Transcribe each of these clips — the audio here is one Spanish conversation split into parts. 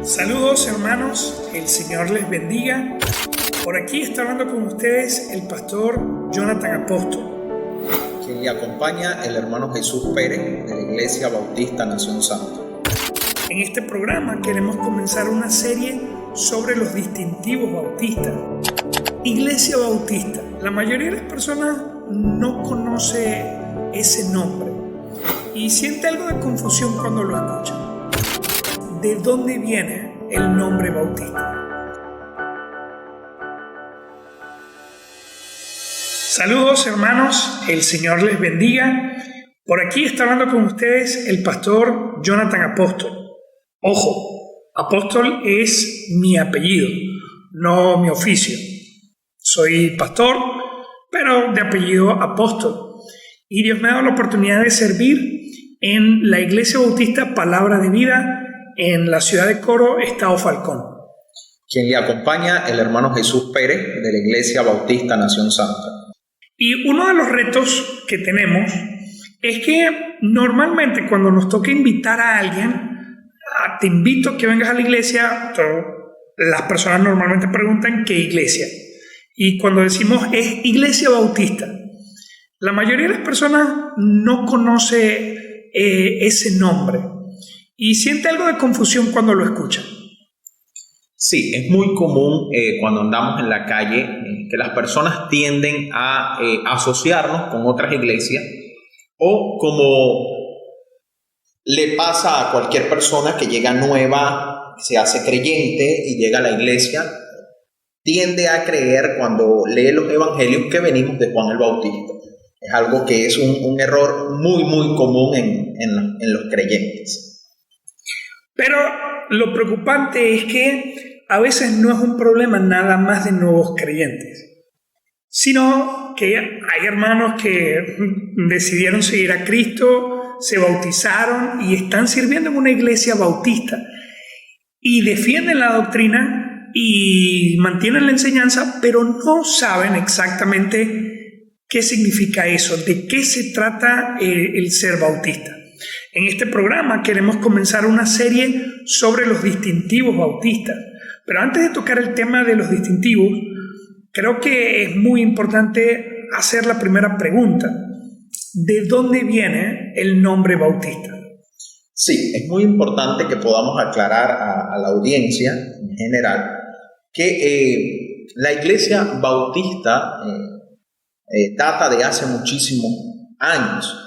Saludos hermanos, el Señor les bendiga. Por aquí está hablando con ustedes el pastor Jonathan Apóstol. Quien le acompaña el hermano Jesús Pérez de la Iglesia Bautista Nación Santa. En este programa queremos comenzar una serie sobre los distintivos bautistas. Iglesia Bautista. La mayoría de las personas no conoce ese nombre y siente algo de confusión cuando lo escucha. ¿De dónde viene el nombre Bautista? Saludos hermanos, el Señor les bendiga. Por aquí está hablando con ustedes el pastor Jonathan Apóstol. Ojo, Apóstol es mi apellido, no mi oficio. Soy pastor, pero de apellido Apóstol. Y Dios me ha dado la oportunidad de servir en la Iglesia Bautista Palabra de Vida en la ciudad de Coro, Estado Falcón. Quien le acompaña el hermano Jesús Pérez de la Iglesia Bautista Nación Santa. Y uno de los retos que tenemos es que normalmente cuando nos toca invitar a alguien, te invito a que vengas a la iglesia, las personas normalmente preguntan ¿qué iglesia? Y cuando decimos es Iglesia Bautista, la mayoría de las personas no conoce ese nombre y siente algo de confusión cuando lo escucha. Sí, es muy común cuando andamos en la calle que las personas tienden a asociarnos con otras iglesias o como le pasa a cualquier persona que llega nueva, se hace creyente y llega a la iglesia, tiende a creer cuando lee los evangelios que venimos de Juan el Bautista. Es algo que es un error muy común en los creyentes. Pero lo preocupante es que a veces no es un problema nada más de nuevos creyentes, sino que hay hermanos que decidieron seguir a Cristo, se bautizaron y están sirviendo en una iglesia bautista y defienden la doctrina y mantienen la enseñanza, pero no saben exactamente qué significa eso, de qué se trata el ser bautista. En este programa queremos comenzar una serie sobre los distintivos bautistas. Pero antes de tocar el tema de los distintivos, creo que es muy importante hacer la primera pregunta. ¿De dónde viene el nombre Bautista? Sí, es muy importante que podamos aclarar a la audiencia en general que la Iglesia Bautista data de hace muchísimos años.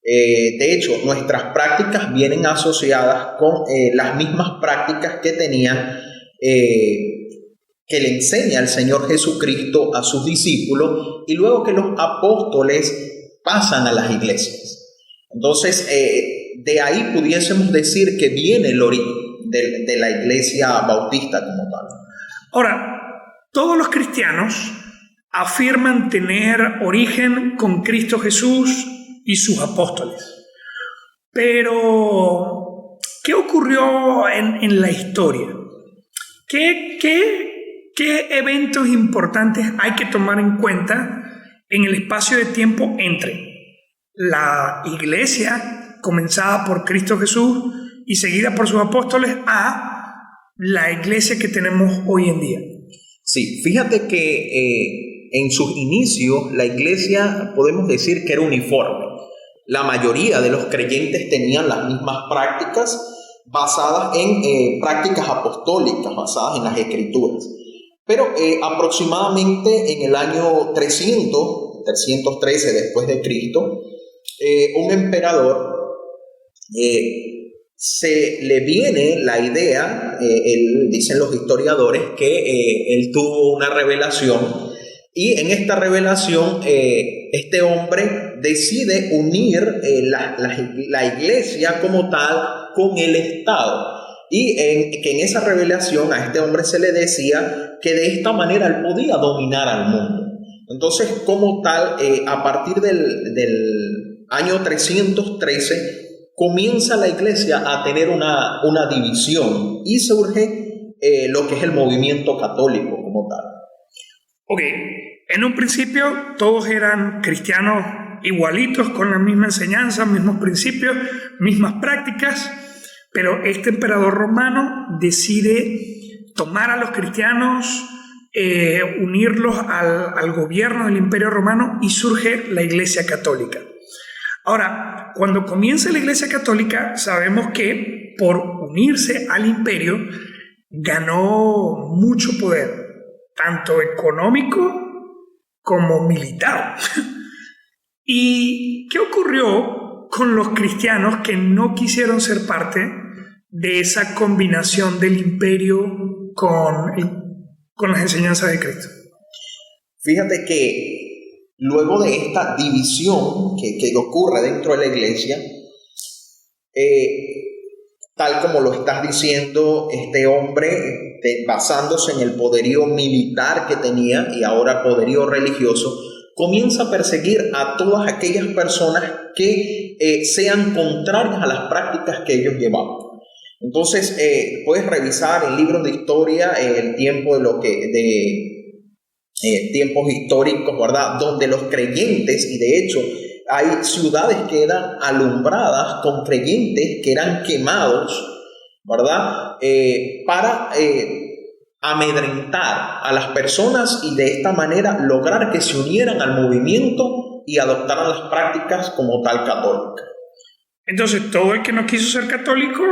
De hecho, nuestras prácticas vienen asociadas con las mismas prácticas que tenían que le enseña el Señor Jesucristo a sus discípulos y luego que los apóstoles pasan a las iglesias. Entonces, de ahí pudiésemos decir que viene el origen de la iglesia bautista como tal. Ahora, todos los cristianos afirman tener origen con Cristo Jesús y sus apóstoles. Pero, ¿qué ocurrió en la historia? ¿Qué eventos importantes hay que tomar en cuenta en el espacio de tiempo entre la iglesia comenzada por Cristo Jesús y seguida por sus apóstoles a la iglesia que tenemos hoy en día? Sí, fíjate que en sus inicios la iglesia podemos decir que era uniforme. La mayoría de los creyentes tenían las mismas prácticas basadas en prácticas apostólicas, basadas en las escrituras. Pero aproximadamente en el año 313 después de Cristo, un emperador se le viene la idea, dicen los historiadores, que él tuvo una revelación y en esta revelación este hombre decide unir la iglesia como tal con el Estado. Y que en esa revelación a este hombre se le decía que de esta manera él podía dominar al mundo. Entonces, como tal, a partir del año 313 comienza la iglesia a tener una división y surge lo que es el movimiento católico como tal. Ok, en un principio todos eran cristianos igualitos, con la misma enseñanza, mismos principios, mismas prácticas, Pero este emperador romano decide tomar a los cristianos, unirlos al gobierno del Imperio Romano, y surge la Iglesia Católica. Ahora, cuando comienza la Iglesia Católica, sabemos que por unirse al imperio ganó mucho poder, tanto económico como militar. ¿Y qué ocurrió con los cristianos que no quisieron ser parte de esa combinación del imperio con las enseñanzas de Cristo? Fíjate que luego de esta división que ocurre dentro de la iglesia, tal como lo estás diciendo, este hombre, basándose en el poderío militar que tenía y ahora poderío religioso, comienza a perseguir a todas aquellas personas que sean contrarias a las prácticas que ellos llevaban. Entonces, puedes revisar en libros de historia el tiempo tiempos históricos, ¿verdad? Donde los creyentes, y de hecho hay ciudades que eran alumbradas con creyentes que eran quemados, ¿verdad? Para amedrentar a las personas y de esta manera lograr que se unieran al movimiento y adoptaran las prácticas como tal católicas. Entonces, todo el que no quiso ser católico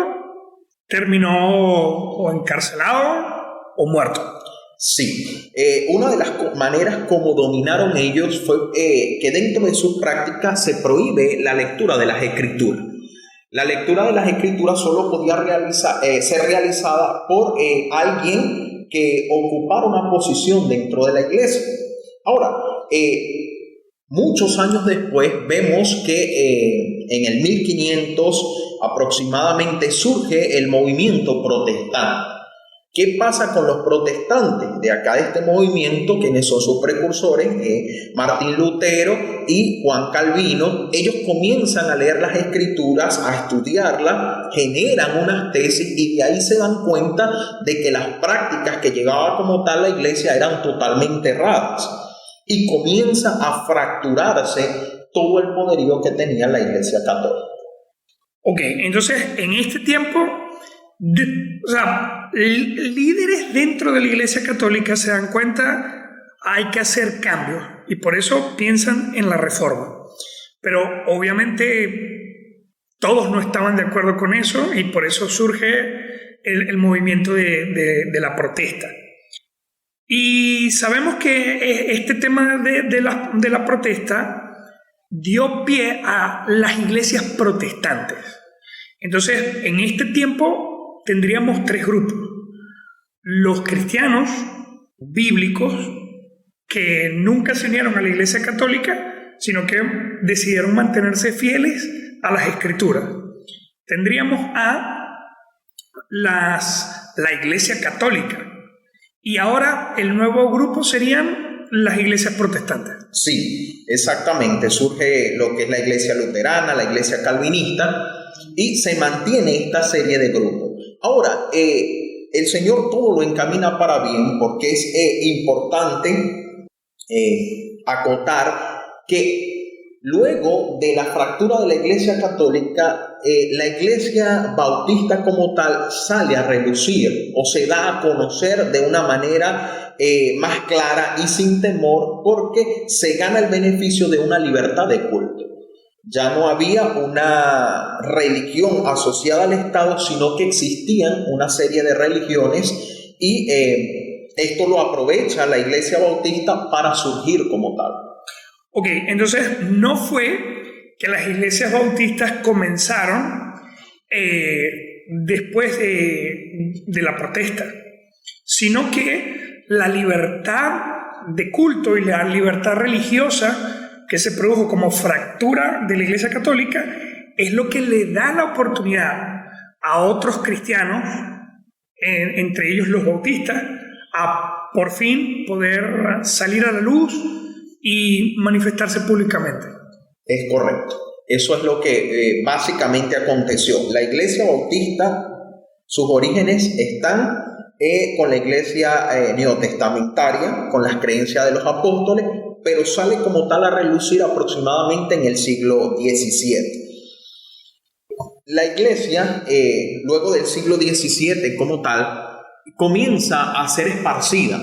terminó o encarcelado o muerto. Sí, una de las maneras como dominaron ellos fue que dentro de sus prácticas se prohíbe la lectura de las escrituras. La lectura de las escrituras solo podía ser realizada por alguien que ocupara una posición dentro de la iglesia. Ahora, muchos años después vemos que en el 1500 aproximadamente surge el movimiento protestante. ¿Qué pasa con los protestantes de acá de este movimiento, quienes son sus precursores, Martín Lutero y Juan Calvino? Ellos comienzan a leer las escrituras, a estudiarlas, generan unas tesis y de ahí se dan cuenta de que las prácticas que llevaba como tal la iglesia eran totalmente erradas y comienza a fracturarse todo el poderío que tenía la iglesia católica. Ok, entonces en este tiempo, líderes dentro de la Iglesia Católica se dan cuenta, hay que hacer cambios, y por eso piensan en la reforma. Pero obviamente todos no estaban de acuerdo con eso, y por eso surge el movimiento de la protesta. Y sabemos que este tema de la protesta dio pie a las iglesias protestantes. Entonces, en este tiempo tendríamos tres grupos: los cristianos bíblicos, que nunca se unieron a la Iglesia Católica, sino que decidieron mantenerse fieles a las Escrituras. Tendríamos a la Iglesia Católica, y ahora el nuevo grupo serían las iglesias protestantes. Sí, exactamente. Surge lo que es la iglesia luterana, la iglesia calvinista, y se mantiene esta serie de grupos. Ahora, el Señor todo lo encamina para bien, porque es importante acotar que luego de la fractura de la iglesia católica, la iglesia bautista como tal sale a relucir o se da a conocer de una manera más clara y sin temor, porque se gana el beneficio de una libertad de culto. Ya no había una religión asociada al Estado, sino que existían una serie de religiones, y esto lo aprovecha la iglesia bautista para surgir como tal. Ok, entonces no fue que las iglesias bautistas comenzaron después de la protesta, sino que la libertad de culto y la libertad religiosa que se produjo como fractura de la Iglesia Católica es lo que le da la oportunidad a otros cristianos, entre ellos los bautistas, a por fin poder salir a la luz y manifestarse públicamente. Es correcto. Eso es lo que básicamente aconteció. La iglesia bautista, sus orígenes están con la iglesia neotestamentaria, con las creencias de los apóstoles, pero sale como tal a relucir aproximadamente en el siglo XVII. La iglesia, luego del siglo XVII como tal, comienza a ser esparcida.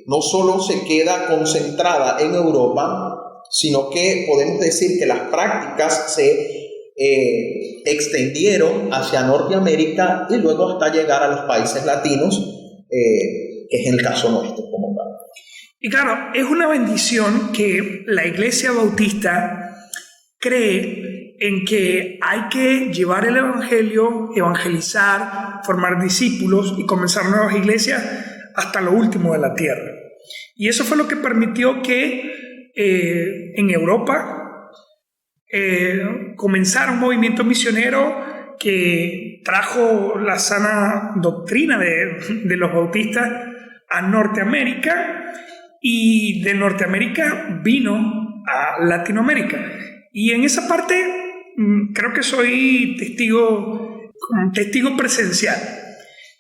No solo se queda concentrada en Europa, sino que podemos decir que las prácticas se extendieron hacia Norteamérica y luego hasta llegar a los países latinos, que es el caso nuestro como tal. Y claro, es una bendición que la Iglesia Bautista cree en que hay que llevar el Evangelio, evangelizar, formar discípulos y comenzar nuevas iglesias hasta lo último de la tierra. Y eso fue lo que permitió que en Europa comenzara un movimiento misionero que trajo la sana doctrina de los bautistas a Norteamérica, y de Norteamérica vino a Latinoamérica. Y en esa parte creo que soy testigo presencial,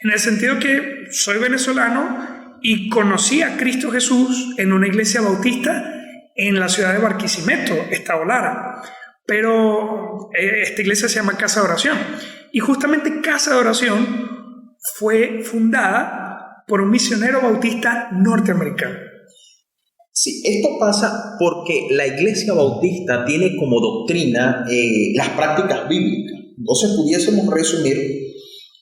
en el sentido que soy venezolano y conocí a Cristo Jesús en una iglesia bautista en la ciudad de Barquisimeto, Estado Lara. Pero esta iglesia se llama Casa de Oración. Y justamente Casa de Oración fue fundada por un misionero bautista norteamericano. Sí, esto pasa porque la iglesia bautista tiene como doctrina las prácticas bíblicas. Entonces pudiésemos resumir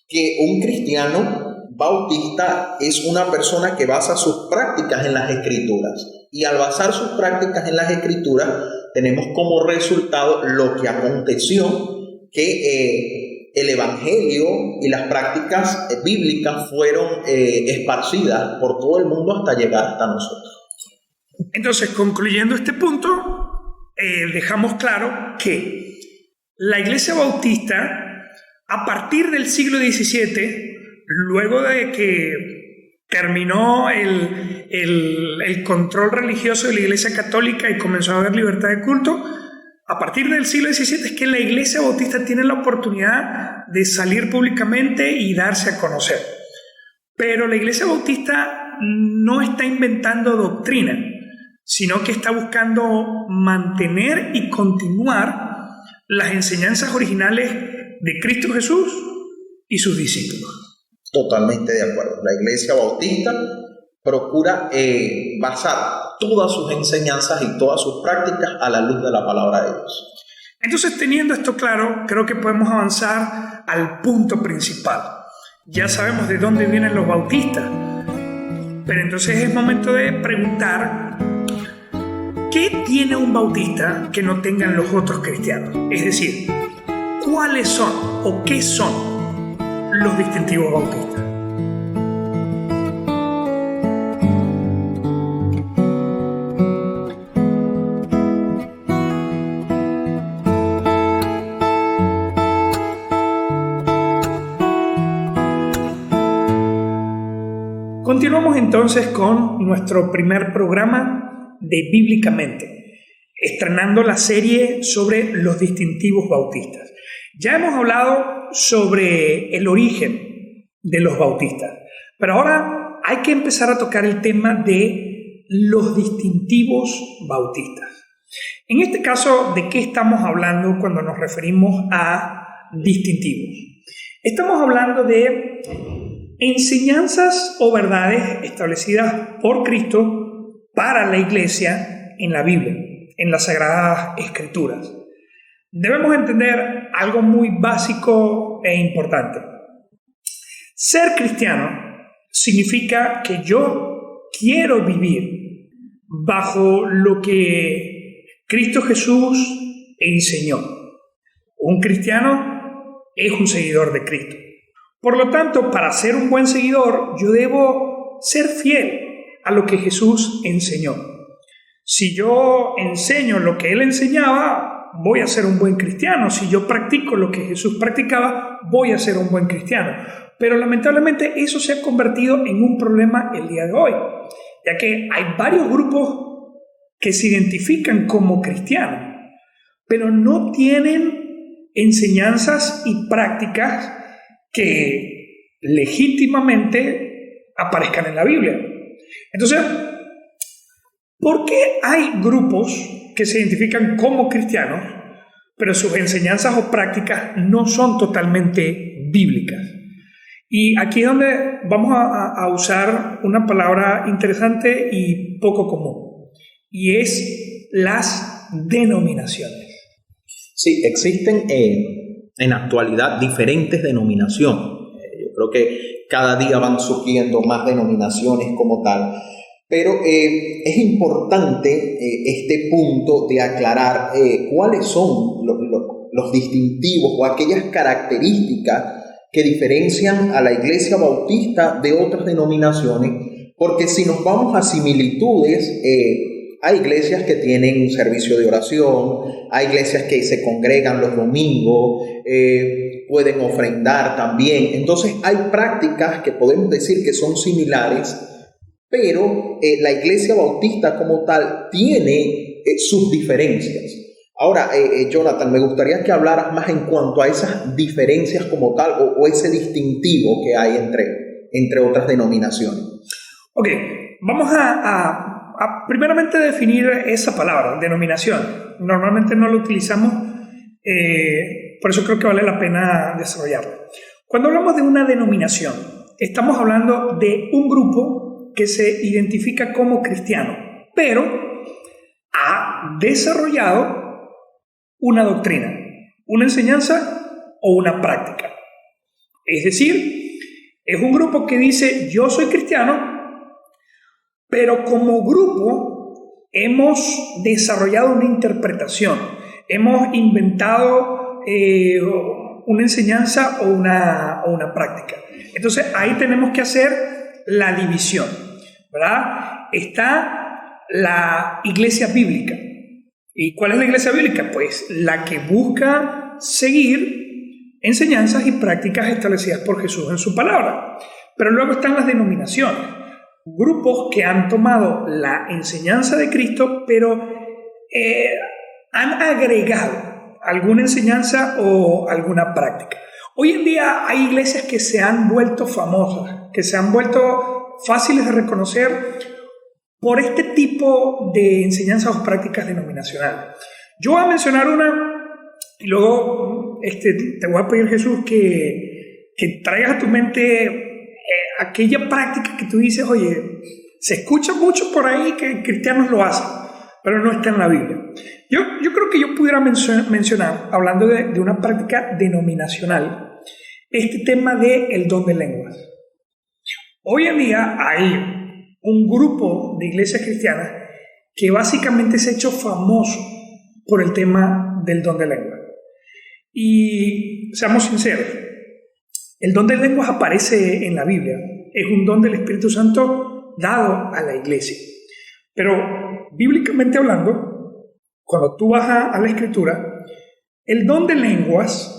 que un cristiano bautista es una persona que basa sus prácticas en las Escrituras. Y al basar sus prácticas en las Escrituras, tenemos como resultado lo que aconteció, que el Evangelio y las prácticas bíblicas fueron esparcidas por todo el mundo hasta llegar hasta nosotros. Entonces, concluyendo este punto, dejamos claro que la Iglesia Bautista, a partir del siglo XVII, luego de que terminó el control religioso de la Iglesia Católica y comenzó a haber libertad de culto, a partir del siglo XVII es que la Iglesia Bautista tiene la oportunidad de salir públicamente y darse a conocer. Pero la Iglesia Bautista no está inventando doctrina, sino que está buscando mantener y continuar las enseñanzas originales de Cristo Jesús y sus discípulos. Totalmente de acuerdo. La Iglesia Bautista procura basar todas sus enseñanzas y todas sus prácticas a la luz de la palabra de Dios. Entonces, teniendo esto claro, creo que podemos avanzar al punto principal. Ya sabemos de dónde vienen los bautistas, pero entonces es momento de preguntar: ¿qué tiene un bautista que no tengan los otros cristianos? Es decir, ¿cuáles son o qué son los distintivos bautistas? Continuamos entonces con nuestro primer programa de Bíblicamente, estrenando la serie sobre los distintivos bautistas. Ya hemos hablado sobre el origen de los bautistas, pero ahora hay que empezar a tocar el tema de los distintivos bautistas. En este caso, ¿de qué estamos hablando cuando nos referimos a distintivos? Estamos hablando de enseñanzas o verdades establecidas por Cristo para la iglesia en la Biblia, en las Sagradas Escrituras. Debemos entender algo muy básico e importante. Ser cristiano significa que yo quiero vivir bajo lo que Cristo Jesús enseñó. Un cristiano es un seguidor de Cristo. Por lo tanto, para ser un buen seguidor, yo debo ser fiel a lo que Jesús enseñó. Si yo enseño lo que Él enseñaba, voy a ser un buen cristiano. Si yo practico lo que Jesús practicaba, voy a ser un buen cristiano. Pero lamentablemente eso se ha convertido en un problema el día de hoy, ya que hay varios grupos que se identifican como cristianos, pero no tienen enseñanzas y prácticas que legítimamente aparezcan en la Biblia. Entonces, ¿por qué hay grupos que se identifican como cristianos, pero sus enseñanzas o prácticas no son totalmente bíblicas. Y aquí es donde vamos a usar una palabra interesante y poco común, y es las denominaciones. Sí, existen en la actualidad diferentes denominaciones. Yo creo que cada día van surgiendo más denominaciones como tal. Pero es importante este punto de aclarar cuáles son los distintivos o aquellas características que diferencian a la Iglesia Bautista de otras denominaciones, porque si nos vamos a similitudes, hay iglesias que tienen un servicio de oración, hay iglesias que se congregan los domingos, pueden ofrendar también. Entonces hay prácticas que podemos decir que son similares, pero la Iglesia Bautista como tal tiene sus diferencias. Ahora, Jonathan, me gustaría que hablaras más en cuanto a esas diferencias como tal o ese distintivo que hay entre otras denominaciones. Ok, vamos a primeramente definir esa palabra, denominación. Normalmente no lo utilizamos, por eso creo que vale la pena desarrollarla. Cuando hablamos de una denominación, estamos hablando de un grupo que se identifica como cristiano, pero ha desarrollado una doctrina, una enseñanza o una práctica. Es decir, es un grupo que dice, yo soy cristiano, pero como grupo hemos desarrollado una interpretación, hemos inventado una enseñanza o una práctica. Entonces ahí tenemos que hacer la división, ¿verdad? Está la iglesia bíblica. ¿Y cuál es la iglesia bíblica? Pues la que busca seguir enseñanzas y prácticas establecidas por Jesús en su palabra. Pero luego están las denominaciones, grupos que han tomado la enseñanza de Cristo, pero han agregado alguna enseñanza o alguna práctica. Hoy en día hay iglesias que se han vuelto famosas, que se han vuelto fáciles de reconocer por este tipo de enseñanzas o prácticas denominacionales. Yo voy a mencionar una y luego te voy a pedir, Jesús, que traigas a tu mente aquella práctica que tú dices, oye, se escucha mucho por ahí que cristianos lo hacen, pero no está en la Biblia. Yo creo que yo pudiera mencionar, hablando de una práctica denominacional, este tema del don de lenguas. Hoy en día hay un grupo de iglesias cristianas que básicamente se ha hecho famoso por el tema del don de lenguas. Y seamos sinceros, el don de lenguas aparece en la Biblia, es un don del Espíritu Santo dado a la iglesia. Pero bíblicamente hablando, cuando tú vas a la Escritura, el don de lenguas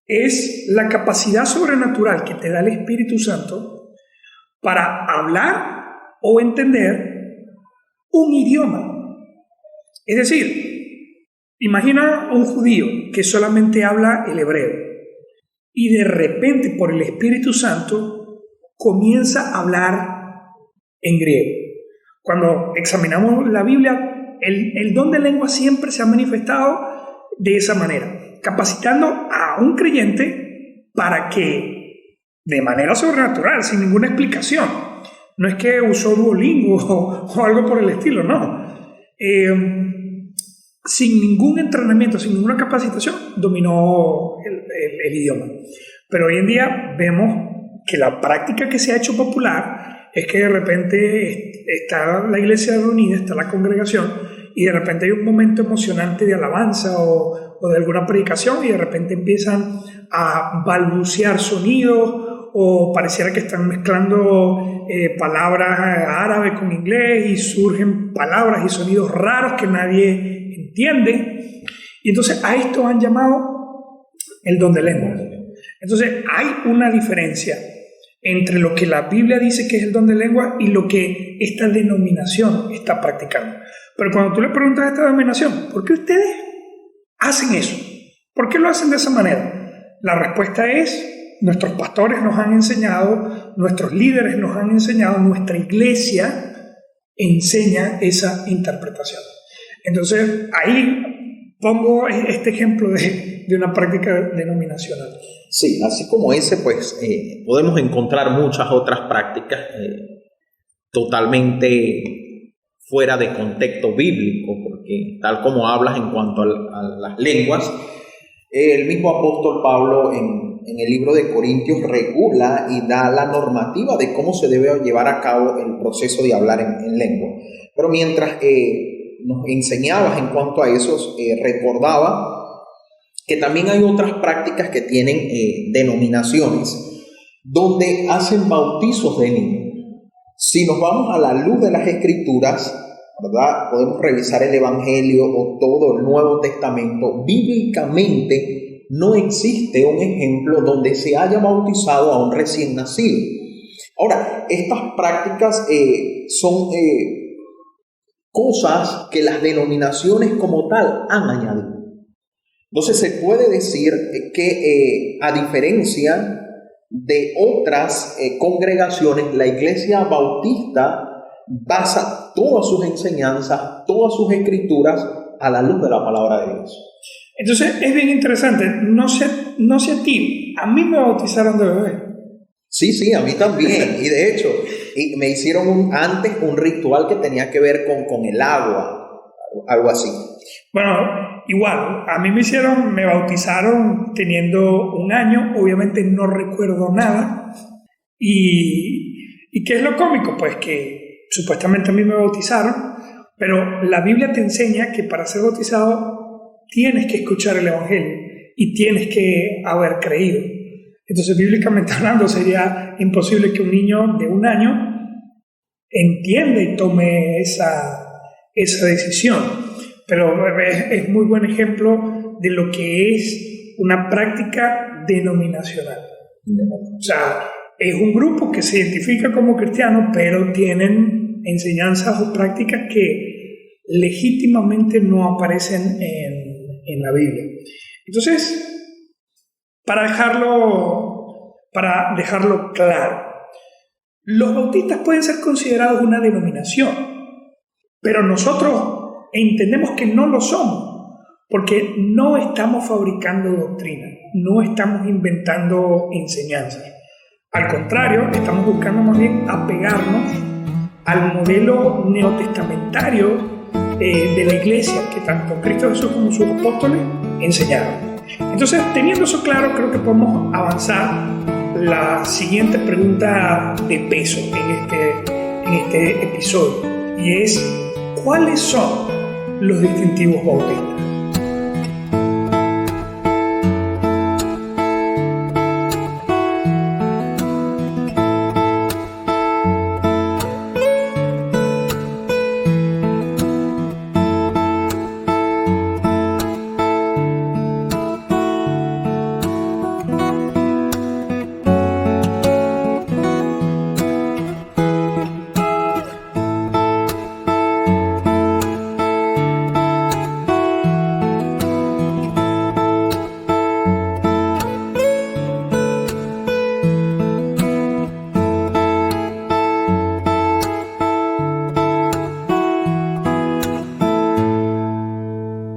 es la capacidad sobrenatural que te da el Espíritu Santo para hablar o entender un idioma. Es decir, imagina un judío que solamente habla el hebreo y de repente por el Espíritu Santo comienza a hablar en griego. Cuando examinamos la Biblia, el don de lengua siempre se ha manifestado de esa manera, capacitando a un creyente para que, de manera sobrenatural, sin ninguna explicación, no es que usó Duolingo o algo por el estilo, no. Sin ningún entrenamiento, sin ninguna capacitación, dominó el idioma. Pero hoy en día vemos que la práctica que se ha hecho popular es que de repente está la iglesia reunida, está la congregación, y de repente hay un momento emocionante de alabanza o de alguna predicación, y de repente empiezan a balbucear sonidos, o pareciera que están mezclando palabras árabes con inglés, y surgen palabras y sonidos raros que nadie entiende. Y entonces a esto han llamado el don de lenguas. Entonces hay una diferencia entre lo que la Biblia dice que es el don de lenguas y lo que esta denominación está practicando. Pero cuando tú le preguntas a esta denominación, ¿por qué ustedes hacen eso? ¿Por qué lo hacen de esa manera? La respuesta es: nuestros pastores nos han enseñado, nuestros líderes nos han enseñado, nuestra iglesia enseña esa interpretación. Entonces, ahí pongo este ejemplo de una práctica denominacional. Sí, así como ese, pues podemos encontrar muchas otras prácticas totalmente fuera de contexto bíblico, porque tal como hablas en cuanto a las lenguas, el mismo apóstol Pablo en el libro de Corintios regula y da la normativa de cómo se debe llevar a cabo el proceso de hablar en lengua. Pero mientras nos enseñabas en cuanto a eso, recordaba que también hay otras prácticas que tienen denominaciones donde hacen bautizos de niños. Si nos vamos a la luz de las Escrituras, ¿verdad? Podemos revisar el Evangelio o todo el Nuevo Testamento. Bíblicamente no existe un ejemplo donde se haya bautizado a un recién nacido. Ahora, estas prácticas son cosas que las denominaciones como tal han añadido. Entonces se puede decir que a diferencia de otras congregaciones, la Iglesia Bautista basa todas sus enseñanzas, todas sus escrituras a la luz de la palabra de Dios. Entonces es bien interesante, no sé a ti, a mí me bautizaron de bebé. Sí, a mí también. Y de hecho, me hicieron antes un ritual que tenía que ver con el agua, algo así. Bueno, igual, a mí me bautizaron teniendo 1 año, obviamente no recuerdo nada. ¿Y qué es lo cómico? Pues que supuestamente a mí me bautizaron, pero la Biblia te enseña que para ser bautizado tienes que escuchar el Evangelio y tienes que haber creído. Entonces, bíblicamente hablando, sería imposible que un niño de 1 año entienda y tome esa decisión. Pero es muy buen ejemplo de lo que es una práctica denominacional. O sea, es un grupo que se identifica como cristiano, pero tienen enseñanzas o prácticas que legítimamente no aparecen en la Biblia. Entonces, para dejarlo claro, los bautistas pueden ser considerados una denominación, pero nosotros entendemos que no lo somos, porque no estamos fabricando doctrina, no estamos inventando enseñanzas. Al contrario, estamos buscando más bien apegarnos al modelo neotestamentario de la iglesia que tanto Cristo Jesús como sus apóstoles enseñaron. Entonces, teniendo eso claro, creo que podemos avanzar la siguiente pregunta de peso en este episodio, y es: ¿cuáles son los distintivos bautistas?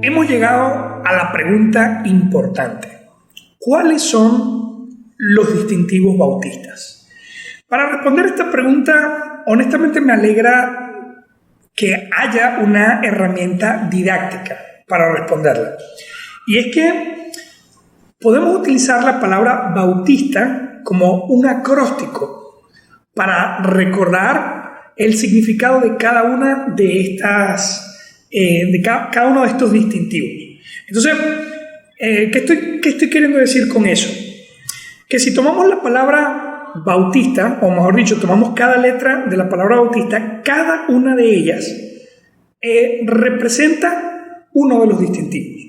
Hemos llegado a la pregunta importante: ¿cuáles son los distintivos bautistas? Para responder esta pregunta, honestamente me alegra que haya una herramienta didáctica para responderla. Y es que podemos utilizar la palabra bautista como un acróstico para recordar el significado de cada una de estas cada uno de estos distintivos. Entonces, ¿qué estoy queriendo decir con eso? Que si tomamos la palabra bautista, o mejor dicho, tomamos cada letra de la palabra bautista, cada una de ellas representa uno de los distintivos.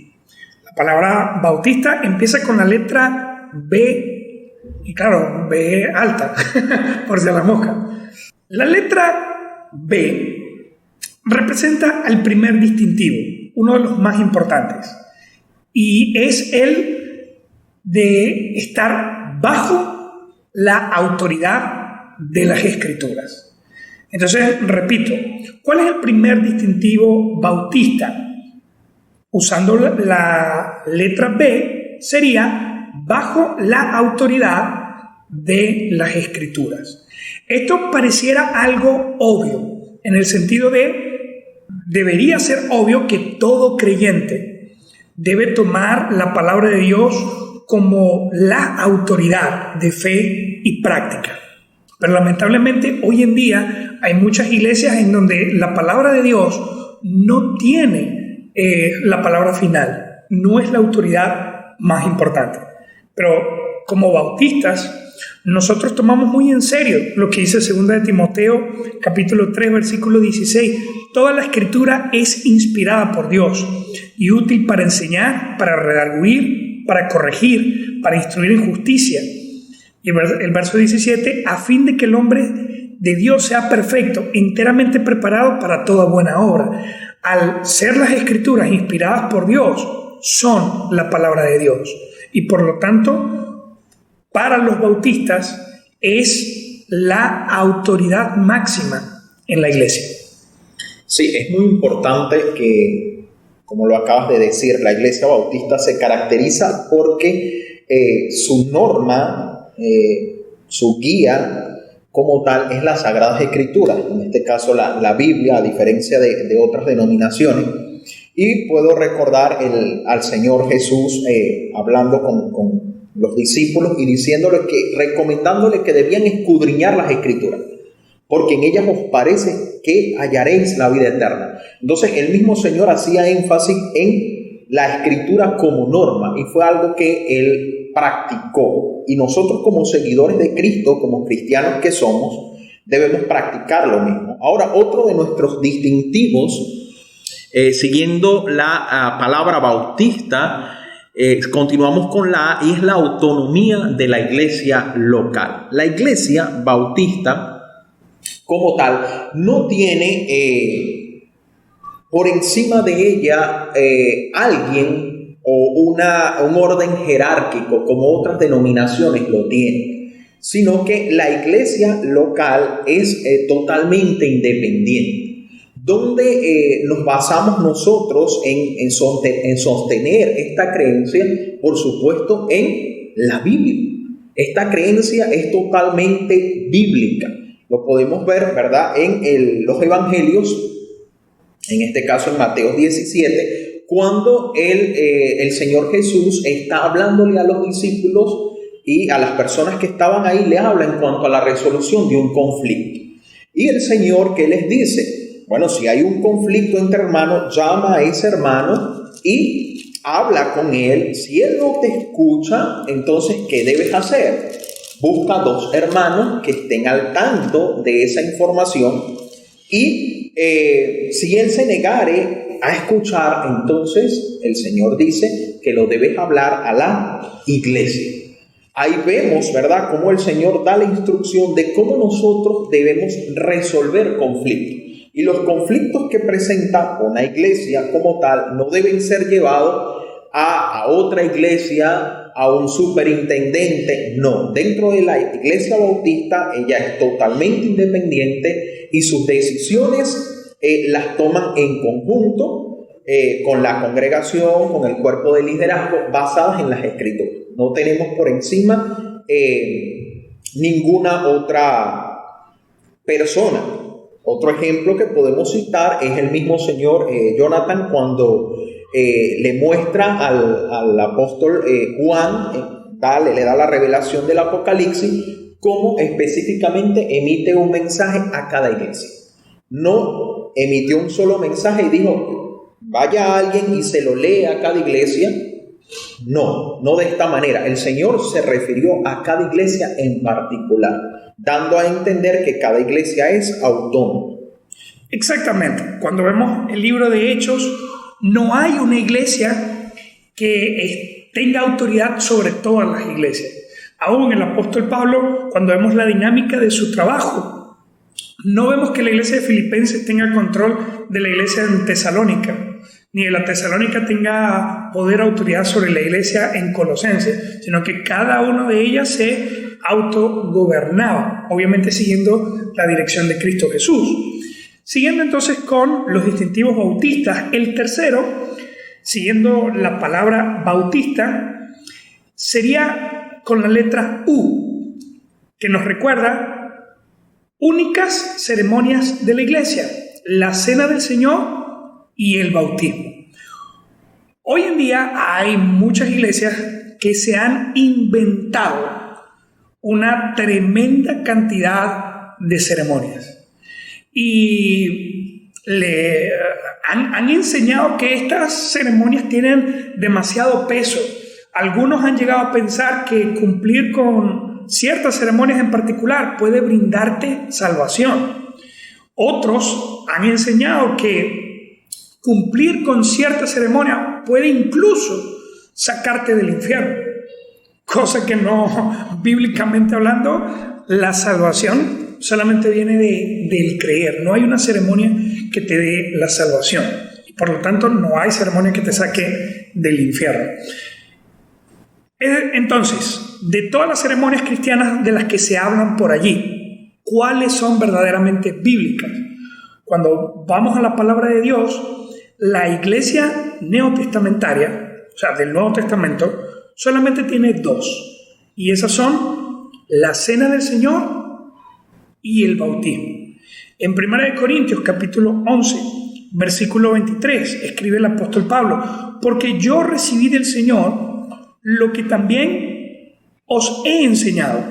La palabra bautista empieza con la letra B, y claro, B alta, por si a la mosca. La letra B representa al primer distintivo, uno de los más importantes, y es el de estar bajo la autoridad de las Escrituras. Entonces, repito, ¿cuál es el primer distintivo bautista? usando la letra B, sería bajo la autoridad de las Escrituras. Esto pareciera algo obvio, en el sentido de, debería ser obvio que todo creyente debe tomar la palabra de Dios como la autoridad de fe y práctica. Pero lamentablemente hoy en día hay muchas iglesias en donde la palabra de Dios no tiene la palabra final, no es la autoridad más importante. Pero como bautistas, nosotros tomamos muy en serio lo que dice 2 de Timoteo, capítulo 3, versículo 16. Toda la escritura es inspirada por Dios y útil para enseñar, para redarguir, para corregir, para instruir en justicia. Y el verso 17, a fin de que el hombre de Dios sea perfecto, enteramente preparado para toda buena obra. Al ser las escrituras inspiradas por Dios, son la palabra de Dios. Y por lo tanto, para los bautistas es la autoridad máxima en la iglesia. Sí, es muy importante que, como lo acabas de decir, la iglesia bautista se caracteriza porque su norma, su guía como tal es las Sagradas Escrituras, en este caso la Biblia, a diferencia de otras denominaciones. Y puedo recordar al Señor Jesús hablando con los discípulos y recomendándole que debían escudriñar las Escrituras, porque en ellas os parece que hallaréis la vida eterna. Entonces el mismo Señor hacía énfasis en la Escritura como norma, y fue algo que Él practicó. Y nosotros, como seguidores de Cristo, como cristianos que somos, debemos practicar lo mismo. Ahora, otro de nuestros distintivos, siguiendo la palabra bautista, continuamos con la A, y es la autonomía de la iglesia local. La iglesia bautista como tal no tiene por encima de ella alguien o un orden jerárquico como otras denominaciones lo tienen, sino que la iglesia local es totalmente independiente, donde nos basamos nosotros en sostener esta creencia, por supuesto, en la Biblia. Esta creencia es totalmente bíblica. Lo podemos ver, ¿verdad?, en los evangelios, en este caso en Mateo 17, cuando el Señor Jesús está hablándole a los discípulos y a las personas que estaban ahí, le habla en cuanto a la resolución de un conflicto. Y el Señor, ¿qué les dice? Bueno, si hay un conflicto entre hermanos, llama a ese hermano y habla con él. Si él no te escucha, entonces, ¿qué debes hacer? Busca 2 hermanos que estén al tanto de esa información, y si él se negare a escuchar, entonces el Señor dice que lo debes hablar a la iglesia. Ahí vemos, ¿verdad?, cómo el Señor da la instrucción de cómo nosotros debemos resolver conflictos. Y los conflictos que presenta una iglesia como tal no deben ser llevados a otra iglesia, a un superintendente. No, dentro de la iglesia bautista ella es totalmente independiente y sus decisiones las toman en conjunto con la congregación, con el cuerpo de liderazgo, basadas en las Escrituras. No tenemos por encima ninguna otra persona. Otro ejemplo que podemos citar es el mismo señor Jonathan, cuando le muestra al apóstol Juan, le da la revelación del Apocalipsis, cómo específicamente emite un mensaje a cada iglesia. No emitió un solo mensaje y dijo, vaya alguien y se lo lee a cada iglesia. No de esta manera. El Señor se refirió a cada iglesia en particular, dando a entender que cada iglesia es autónoma. Exactamente. Cuando vemos el libro de Hechos, no hay una iglesia que tenga autoridad sobre todas las iglesias. Aún el apóstol Pablo, cuando vemos la dinámica de su trabajo, no vemos que la iglesia de Filipenses tenga control de la iglesia en Tesalónica, ni de la Tesalónica tenga poder o autoridad sobre la iglesia en Colosenses, sino que cada una de ellas se autogobernaba, obviamente siguiendo la dirección de Cristo Jesús. Siguiendo entonces con los distintivos bautistas, el tercero siguiendo la palabra bautista, sería con la letra U, que nos recuerda únicas ceremonias de la iglesia, la cena del Señor y el bautismo. Hoy en día hay muchas iglesias que se han inventado una tremenda cantidad de ceremonias y han enseñado que estas ceremonias tienen demasiado peso. Algunos han llegado a pensar que cumplir con ciertas ceremonias en particular puede brindarte salvación. Otros han enseñado que cumplir con cierta ceremonia puede incluso sacarte del infierno, cosa que no, bíblicamente hablando, la salvación solamente viene del creer. No hay una ceremonia que te dé la salvación y por lo tanto no hay ceremonia que te saque del infierno. Entonces, de todas las ceremonias cristianas de las que se hablan por allí, ¿cuáles son verdaderamente bíblicas? Cuando vamos a la palabra de Dios, la iglesia neotestamentaria, o sea, del Nuevo Testamento, solamente tiene dos, y esas son la cena del Señor y el bautismo. En 1 Corintios capítulo 11, versículo 23, escribe el apóstol Pablo: porque yo recibí del Señor lo que también os he enseñado,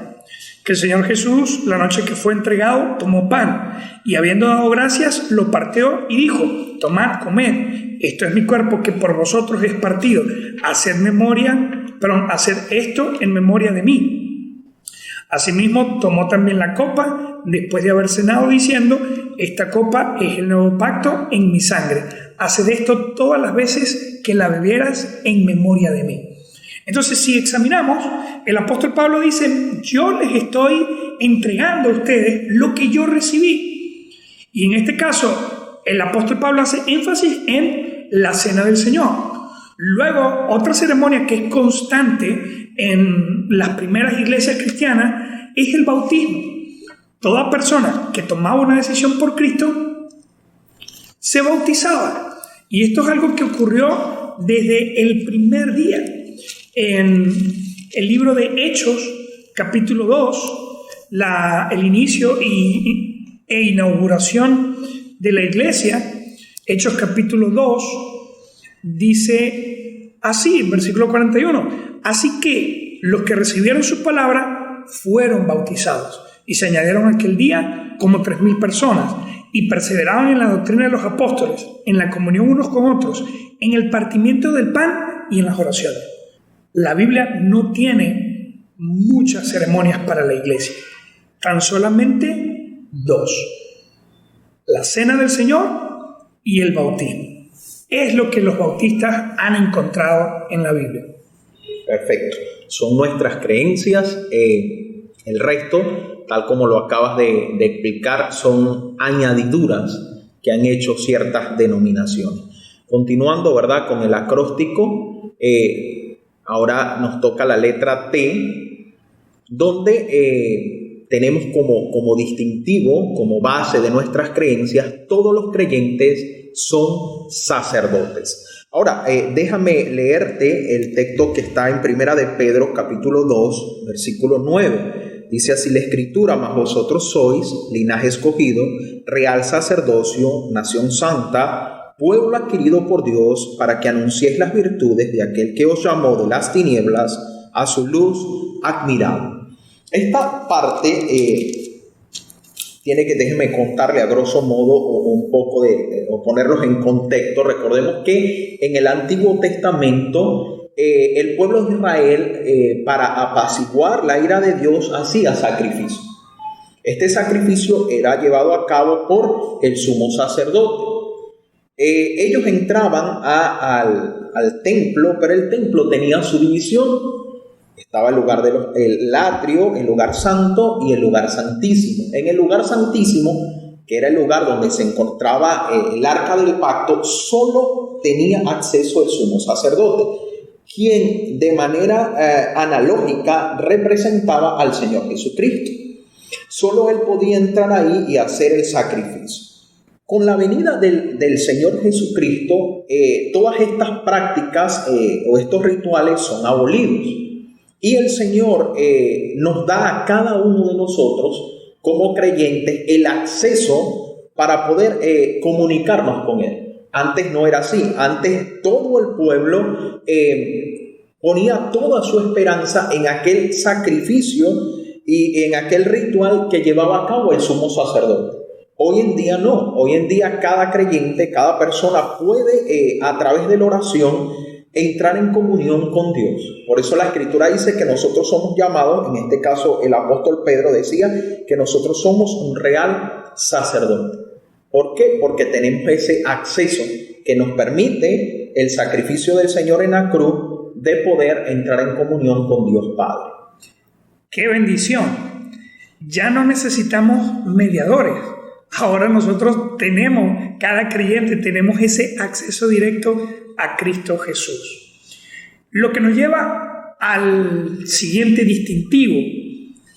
que el Señor Jesús, la noche que fue entregado, tomó pan, y habiendo dado gracias, lo partió y dijo: tomad, comed, esto es mi cuerpo que por vosotros es partido, haced esto en memoria de mí. Asimismo, tomó también la copa, después de haber cenado, diciendo: esta copa es el nuevo pacto en mi sangre, haced esto todas las veces que la bebieras en memoria de mí. Entonces, si examinamos, el apóstol Pablo dice: yo les estoy entregando a ustedes lo que yo recibí. Y en este caso, el apóstol Pablo hace énfasis en la cena del Señor. Luego, otra ceremonia que es constante en las primeras iglesias cristianas es el bautismo. Toda persona que tomaba una decisión por Cristo se bautizaba. Y esto es algo que ocurrió desde el primer día. En el libro de Hechos, capítulo 2, el inicio e inauguración de la iglesia, Hechos capítulo 2, dice así, en versículo 41, así que los que recibieron su palabra fueron bautizados, y se añadieron aquel día como 3,000 personas, y perseveraban en la doctrina de los apóstoles, en la comunión unos con otros, en el partimiento del pan y en las oraciones. La Biblia no tiene muchas ceremonias para la iglesia, tan solamente dos: la cena del Señor y el bautismo. Es lo que los bautistas han encontrado en la Biblia. Perfecto. Son nuestras creencias. El resto, tal como lo acabas de explicar, son añadiduras que han hecho ciertas denominaciones. Continuando, ¿verdad?, con el acróstico, ahora nos toca la letra T, donde tenemos como distintivo, como base de nuestras creencias, todos los creyentes son sacerdotes. Ahora, déjame leerte el texto que está en 1 de Pedro, capítulo 2, versículo 9. Dice así la Escritura: mas vosotros sois linaje escogido, real sacerdocio, nación santa, pueblo adquirido por Dios, para que anunciéis las virtudes de aquel que os llamó de las tinieblas a su luz admirable. Esta parte tiene que, déjenme contarle a grosso modo un poco o ponerlos en contexto. Recordemos que en el Antiguo Testamento el pueblo de Israel, para apaciguar la ira de Dios, hacía sacrificio. Este sacrificio era llevado a cabo por el sumo sacerdote. Ellos entraban al templo, pero el templo tenía su división. Estaba el lugar el atrio, el lugar santo y el lugar santísimo. En el lugar santísimo, que era el lugar donde se encontraba el arca del pacto, solo tenía acceso el sumo sacerdote, quien de manera analógica representaba al Señor Jesucristo. Solo él podía entrar ahí y hacer el sacrificio. Con la venida del Señor Jesucristo, todas estas prácticas o estos rituales son abolidos. Y el Señor nos da a cada uno de nosotros, como creyentes, el acceso para poder comunicarnos con Él. Antes no era así. Antes todo el pueblo ponía toda su esperanza en aquel sacrificio y en aquel ritual que llevaba a cabo el sumo sacerdote. Hoy en día no. Hoy en día cada creyente, cada persona puede a través de la oración entrar en comunión con Dios. Por eso la Escritura dice que nosotros somos llamados, en este caso el apóstol Pedro decía que nosotros somos un real sacerdote. ¿Por qué? Porque tenemos ese acceso que nos permite el sacrificio del Señor en la cruz de poder entrar en comunión con Dios Padre. ¡Qué bendición! Ya no necesitamos mediadores. Ahora nosotros tenemos, cada creyente tenemos ese acceso directo a Cristo Jesús. Lo que nos lleva al siguiente distintivo.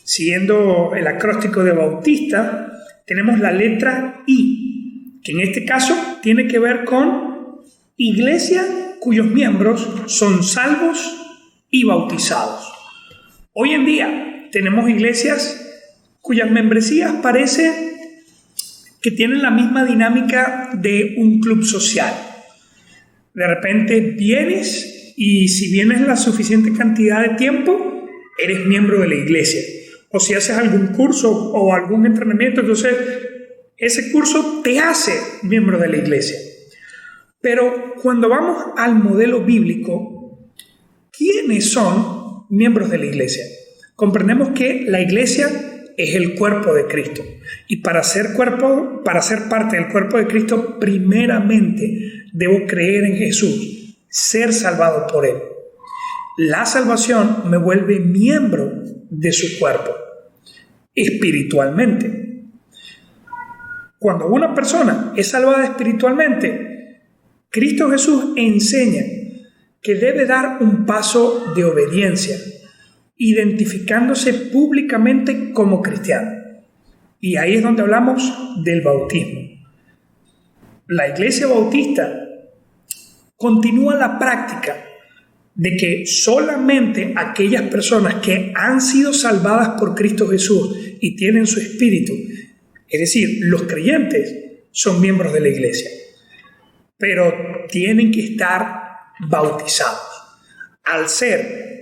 Siguiendo el acróstico de Bautista, tenemos la letra I, que en este caso tiene que ver con iglesia cuyos miembros son salvos y bautizados. Hoy en día tenemos iglesias cuyas membresías parece que tienen la misma dinámica de un club social. De repente vienes y si vienes la suficiente cantidad de tiempo, eres miembro de la iglesia. O si haces algún curso o algún entrenamiento, entonces ese curso te hace miembro de la iglesia. Pero cuando vamos al modelo bíblico, ¿quiénes son miembros de la iglesia? Comprendemos que la iglesia es el cuerpo de Cristo. Y para ser parte del cuerpo de Cristo, primeramente debo creer en Jesús, ser salvado por Él. La salvación me vuelve miembro de su cuerpo, espiritualmente. Cuando una persona es salvada espiritualmente, Cristo Jesús enseña que debe dar un paso de obediencia, identificándose públicamente como cristiano. Y ahí es donde hablamos del bautismo. La Iglesia Bautista continúa la práctica de que solamente aquellas personas que han sido salvadas por Cristo Jesús y tienen su espíritu, es decir, los creyentes, son miembros de la Iglesia. Pero tienen que estar bautizados. Al ser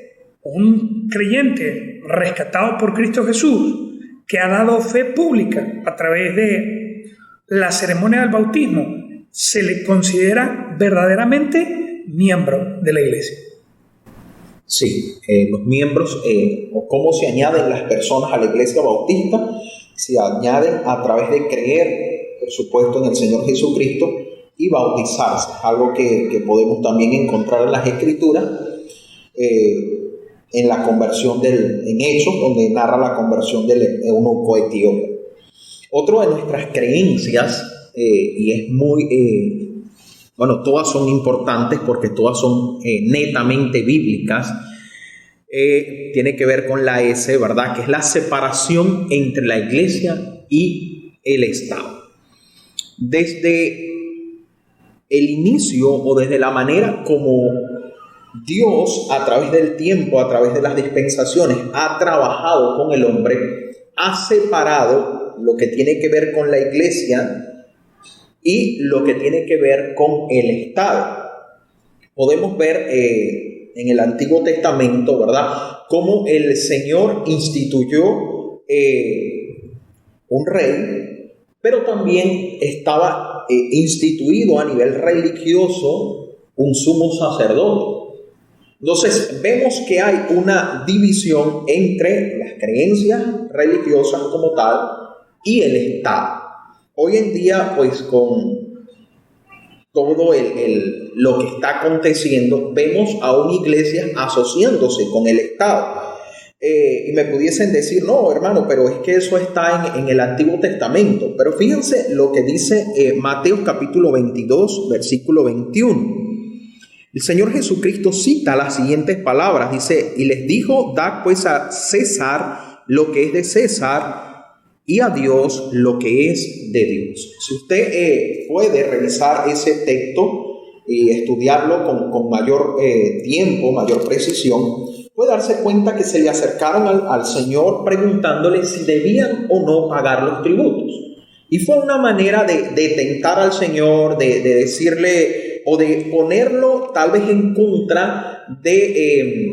un creyente rescatado por Cristo Jesús, que ha dado fe pública a través de la ceremonia del bautismo, se le considera verdaderamente miembro de la iglesia. Sí, los miembros, o cómo se añaden las personas a la iglesia bautista, se añaden a través de creer, por supuesto, en el Señor Jesucristo y bautizarse, algo que podemos también encontrar en las Escrituras, en la conversión en Hechos, donde narra la conversión del eunuco etíope. Otro de nuestras creencias, y es muy, todas son importantes porque todas son netamente bíblicas, tiene que ver con la S, ¿verdad? Que es la separación entre la iglesia y el Estado. Desde el inicio o desde la manera como Dios, a través del tiempo, a través de las dispensaciones, ha trabajado con el hombre, ha separado lo que tiene que ver con la iglesia y lo que tiene que ver con el Estado. Podemos ver en el Antiguo Testamento, ¿verdad?, cómo el Señor instituyó un rey, pero también estaba instituido a nivel religioso un sumo sacerdote. Entonces vemos que hay una división entre las creencias religiosas como tal y el Estado. Hoy en día, pues con todo lo que está aconteciendo, vemos a una iglesia asociándose con el Estado. Y me pudiesen decir, no, hermano, pero es que eso está en el Antiguo Testamento. Pero fíjense lo que dice Mateo capítulo 22, versículo 21. El Señor Jesucristo cita las siguientes palabras, dice, y les dijo, dad pues a César lo que es de César y a Dios lo que es de Dios. Si usted puede revisar ese texto y estudiarlo con mayor tiempo, mayor precisión, puede darse cuenta que se le acercaron al Señor preguntándole si debían o no pagar los tributos. Y fue una manera de tentar al Señor, de decirle o de ponerlo tal vez en contra del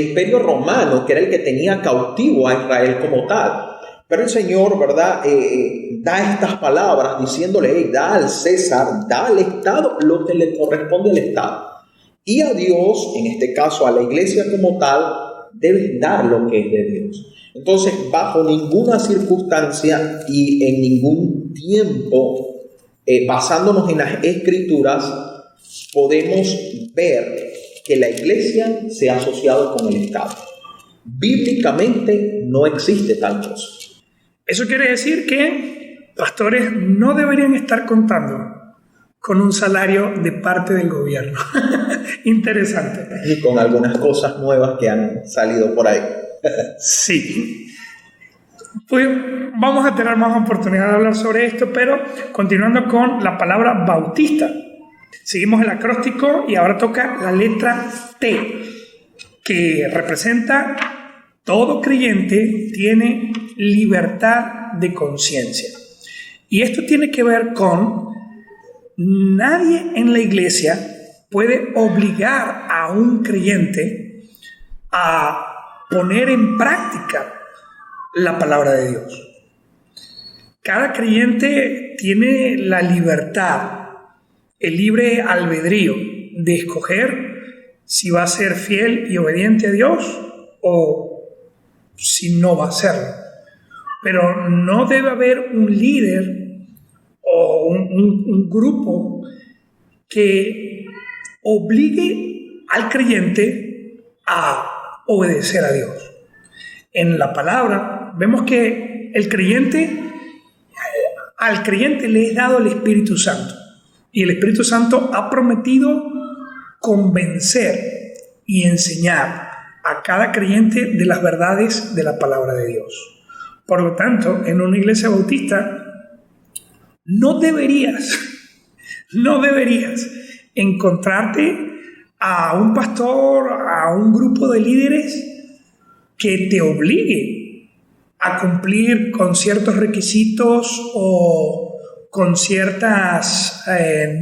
imperio romano, que era el que tenía cautivo a Israel como tal. Pero el Señor, ¿verdad?, da estas palabras diciéndole: hey, da al César, da al Estado lo que le corresponde al Estado. Y a Dios, en este caso a la iglesia como tal, debes dar lo que es de Dios. Entonces, bajo ninguna circunstancia y en ningún tiempo, basándonos en las Escrituras, podemos ver que la iglesia se ha asociado con el Estado. Bíblicamente no existe tal cosa. Eso quiere decir que pastores no deberían estar contando con un salario de parte del gobierno. Interesante. Y con algunas cosas nuevas que han salido por ahí. Sí. Pues vamos a tener más oportunidad de hablar sobre esto, pero continuando con la palabra bautista. Seguimos el acróstico y ahora toca la letra T, que representa: todo creyente tiene libertad de conciencia. Y esto tiene que ver con: nadie en la iglesia puede obligar a un creyente a poner en práctica la palabra de Dios. Cada creyente tiene la libertad, el libre albedrío de escoger si va a ser fiel y obediente a Dios o si no va a serlo. Pero no debe haber un líder o un grupo que obligue al creyente a obedecer a Dios. En la palabra vemos que al creyente le es dado el Espíritu Santo, y el Espíritu Santo ha prometido convencer y enseñar a cada creyente de las verdades de la palabra de Dios. Por lo tanto, en una iglesia bautista no deberías encontrarte a un pastor, a un grupo de líderes que te obligue a cumplir con ciertos requisitos o con ciertas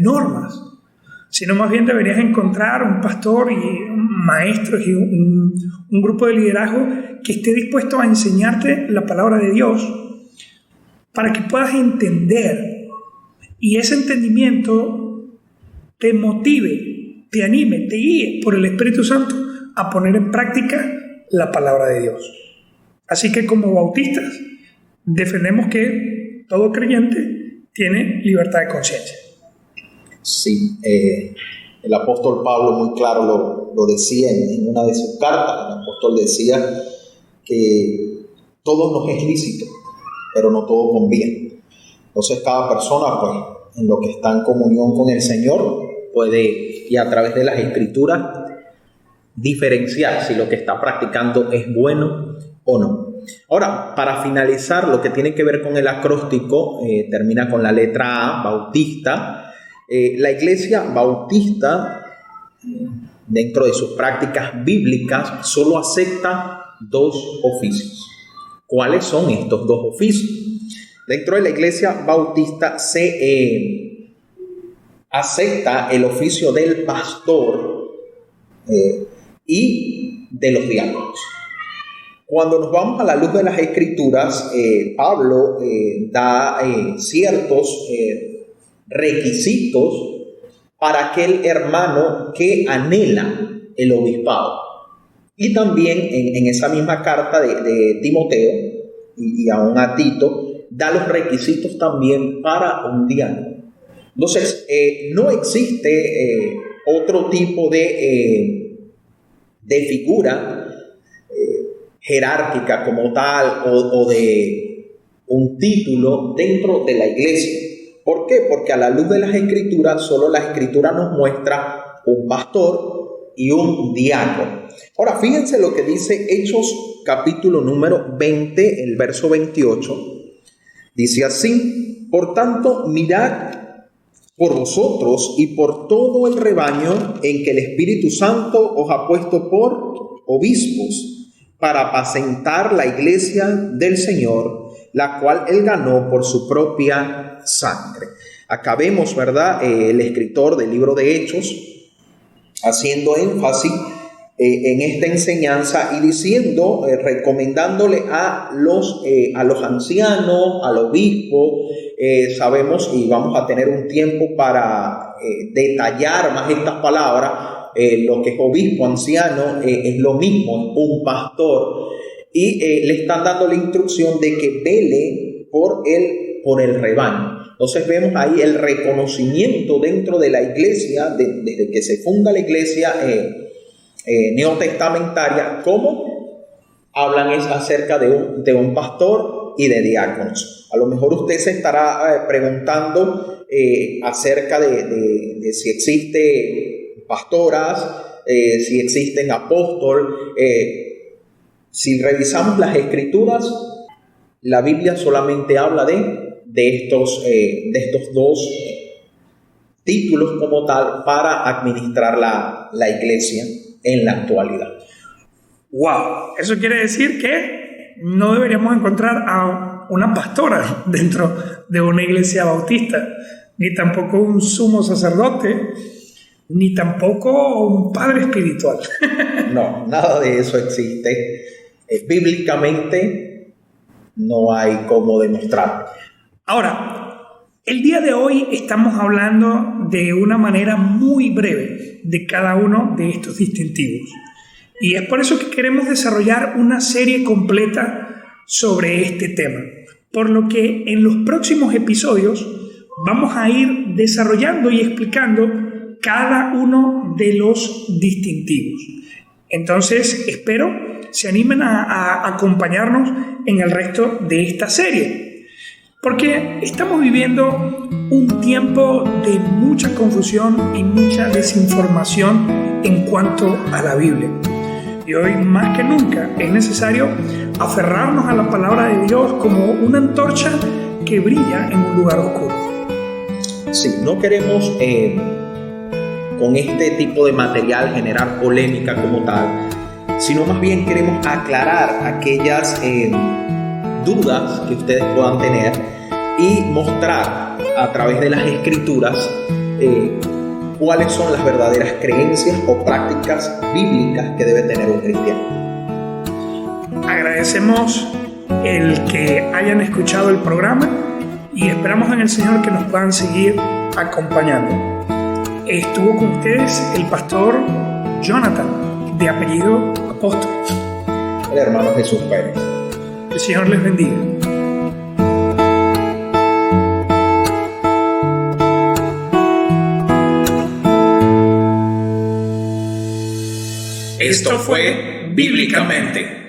normas, sino más bien deberías encontrar un pastor y maestros y un grupo de liderazgo que esté dispuesto a enseñarte la palabra de Dios para que puedas entender, y ese entendimiento te motive, te anime, te guíe por el Espíritu Santo a poner en práctica la palabra de Dios. Así que como bautistas defendemos que todo creyente tiene libertad de conciencia. Sí, el apóstol Pablo muy claro lo decía en una de sus cartas. El apóstol decía que todo nos es lícito, pero no todo conviene. Entonces cada persona, pues, en lo que está en comunión con el Señor, puede, y a través de las Escrituras, diferenciar si lo que está practicando es bueno o no. Ahora, para finalizar, lo que tiene que ver con el acróstico, termina con la letra A, bautista. La iglesia bautista, dentro de sus prácticas bíblicas, solo acepta dos oficios. ¿Cuáles son estos dos oficios? Dentro de la iglesia bautista se acepta el oficio del pastor y de los diáconos. Cuando nos vamos a la luz de las Escrituras, Pablo da ciertos requisitos para aquel hermano que anhela el obispado. Y también en esa misma carta de Timoteo y aún a Tito, da los requisitos también para un diácono. Entonces, no existe otro tipo de figura jerárquica como tal o de un título dentro de la iglesia. ¿Por qué? Porque a la luz de las Escrituras, solo la Escritura nos muestra un pastor y un diácono. Ahora, fíjense lo que dice Hechos capítulo número 20, el verso 28, dice así: por tanto, mirad por vosotros y por todo el rebaño en que el Espíritu Santo os ha puesto por obispos, para apacentar la iglesia del Señor, la cual él ganó por su propia sangre. Acá vemos, ¿verdad?, el escritor del libro de Hechos haciendo énfasis en esta enseñanza y diciendo, recomendándole a los ancianos, al obispo. Sabemos, y vamos a tener un tiempo para detallar más estas palabras. Lo que es obispo, anciano, es lo mismo, un pastor, y le están dando la instrucción de que vele por el rebaño. Entonces vemos ahí el reconocimiento dentro de la iglesia, desde que se funda la iglesia neotestamentaria, cómo hablan es acerca de un pastor y de diáconos. A lo mejor usted se estará preguntando acerca de si existe pastoras, si existen apóstoles. Si revisamos las escrituras, la Biblia solamente habla de estos dos títulos como tal para administrar la iglesia en la actualidad. ¡Wow! Eso quiere decir que no deberíamos encontrar a una pastora dentro de una iglesia bautista, ni tampoco un sumo sacerdote, ni tampoco un padre espiritual. No, nada de eso existe. Bíblicamente no hay cómo demostrarlo. Ahora, el día de hoy estamos hablando de una manera muy breve de cada uno de estos distintivos. Y es por eso que queremos desarrollar una serie completa sobre este tema. Por lo que en los próximos episodios vamos a ir desarrollando y explicando cada uno de los distintivos. Entonces, espero se animen a acompañarnos en el resto de esta serie, porque estamos viviendo un tiempo de mucha confusión y mucha desinformación en cuanto a la Biblia. Y hoy más que nunca es necesario aferrarnos a la palabra de Dios como una antorcha que brilla en un lugar oscuro. Sí, no queremos con este tipo de material generar polémica como tal, sino más bien queremos aclarar aquellas dudas que ustedes puedan tener y mostrar a través de las escrituras cuáles son las verdaderas creencias o prácticas bíblicas que debe tener un cristiano. Agradecemos el que hayan escuchado el programa y esperamos en el Señor que nos puedan seguir acompañando. Estuvo con ustedes el pastor Jonathan, de apellido Apóstol. El hermano Jesús Pérez. El Señor les bendiga. Esto fue Bíblicamente.